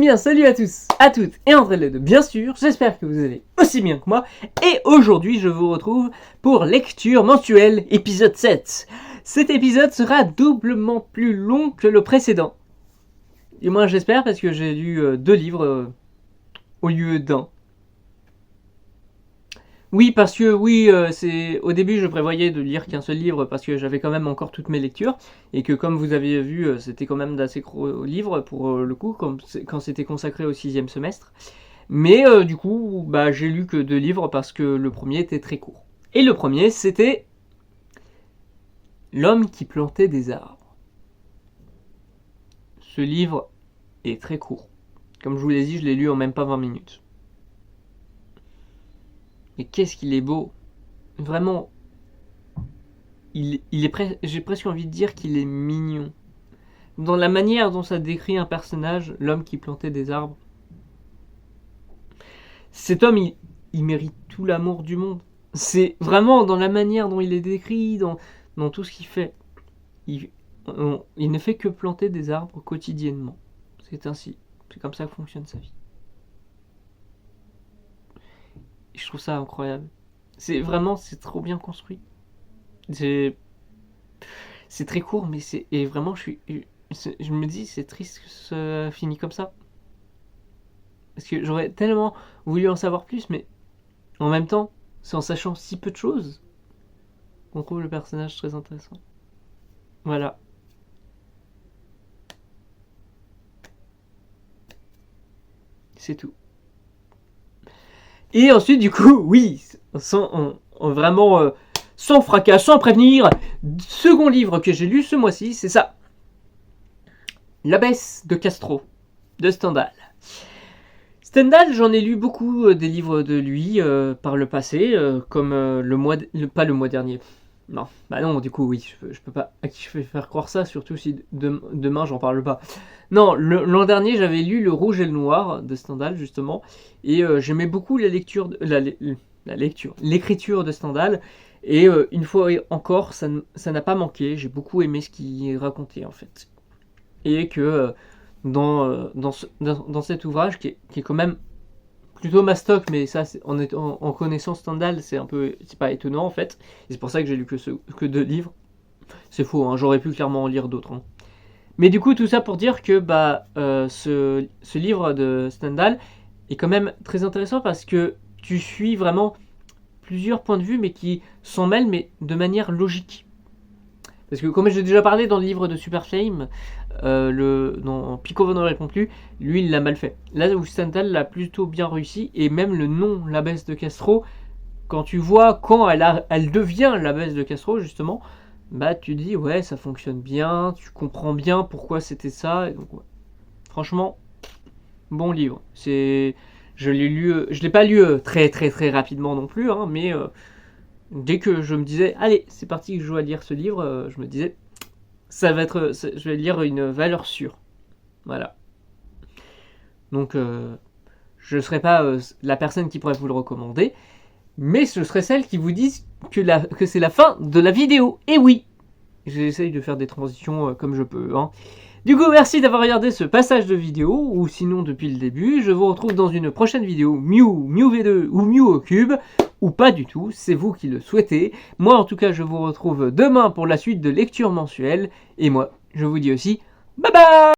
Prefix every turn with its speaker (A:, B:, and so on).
A: bien, salut à tous, à toutes et entre les deux, bien sûr, j'espère que vous allez aussi bien que moi. Et aujourd'hui, je vous retrouve pour lecture mensuelle, épisode 7. Cet épisode sera doublement plus long que le précédent. Et moi, j'espère, parce que j'ai lu 2 livres au lieu d'un. Oui, parce que c'est au début je prévoyais de lire qu'un seul livre parce que j'avais quand même encore toutes mes lectures et que comme vous avez vu c'était quand même d'assez gros livres pour le coup quand c'était consacré au 6e semestre. Mais du coup j'ai lu que 2 livres parce que le premier était très court. Et le premier c'était L'homme qui plantait des arbres. Ce livre est très court. Comme je vous l'ai dit, je l'ai lu en même pas 20 minutes. Mais qu'est-ce qu'il est beau! Vraiment, j'ai presque envie de dire qu'il est mignon. Dans la manière dont ça décrit un personnage, l'homme qui plantait des arbres. Cet homme, il mérite tout l'amour du monde. C'est vraiment dans la manière dont il est décrit, dans tout ce qu'il fait. Il ne fait que planter des arbres quotidiennement. C'est ainsi. C'est comme ça que fonctionne sa vie. Et je trouve ça incroyable. C'est trop bien construit. C'est très court, mais vraiment, je me dis, c'est triste que ça finisse comme ça. Parce que j'aurais tellement voulu en savoir plus, mais en même temps, c'est en sachant si peu de choses qu'on trouve le personnage très intéressant. Voilà. C'est tout. Et ensuite, du coup, oui, vraiment sans fracas, sans prévenir, second livre que j'ai lu ce mois-ci, c'est ça. L'Abbesse de Castro, de Stendhal. Stendhal, j'en ai lu beaucoup des livres de lui par le passé, comme pas le mois dernier. Non, non, du coup, oui, je peux pas. À qui je vais faire croire ça, surtout si demain j'en parle pas. Non, l'an dernier, j'avais lu Le Rouge et le Noir de Stendhal, justement, et j'aimais beaucoup l'écriture de Stendhal, et une fois encore, ça n'a pas manqué, j'ai beaucoup aimé ce qu'il racontait, en fait. Et que dans cet ouvrage, qui est quand même plutôt mastoc, mais ça, en connaissant Stendhal, c'est pas étonnant en fait. Et c'est pour ça que j'ai lu que 2 livres. C'est faux, hein, j'aurais pu clairement en lire d'autres. Hein. Mais du coup, tout ça pour dire que ce livre de Stendhal est quand même très intéressant parce que tu suis vraiment plusieurs points de vue, mais qui s'en mêlent, mais de manière logique. Parce que comme j'ai déjà parlé dans le livre de Super Flame, dans Pico ne répond plus, lui il l'a mal fait. Là où Stendhal l'a plutôt bien réussi, et même le nom l'Abbesse de Castro, quand tu vois quand elle devient l'Abbesse de Castro justement, tu dis ouais ça fonctionne bien, tu comprends bien pourquoi c'était ça, et donc ouais. Franchement, bon livre. Je l'ai pas lu très très très rapidement non plus, hein, mais dès que je me disais allez c'est parti que je dois lire ce livre, je me disais je vais lire une valeur sûre. Voilà. Donc, je ne serai pas la personne qui pourrait vous le recommander, mais ce serait celle qui vous dit que c'est la fin de la vidéo. Et oui, j'essaye de faire des transitions comme je peux. Hein. Du coup, merci d'avoir regardé ce passage de vidéo, ou sinon depuis le début. Je vous retrouve dans une prochaine vidéo Mew V2 ou Mew au cube, ou pas du tout, c'est vous qui le souhaitez. Moi, en tout cas, je vous retrouve demain pour la suite de lecture mensuelle. Et moi, je vous dis aussi, bye bye!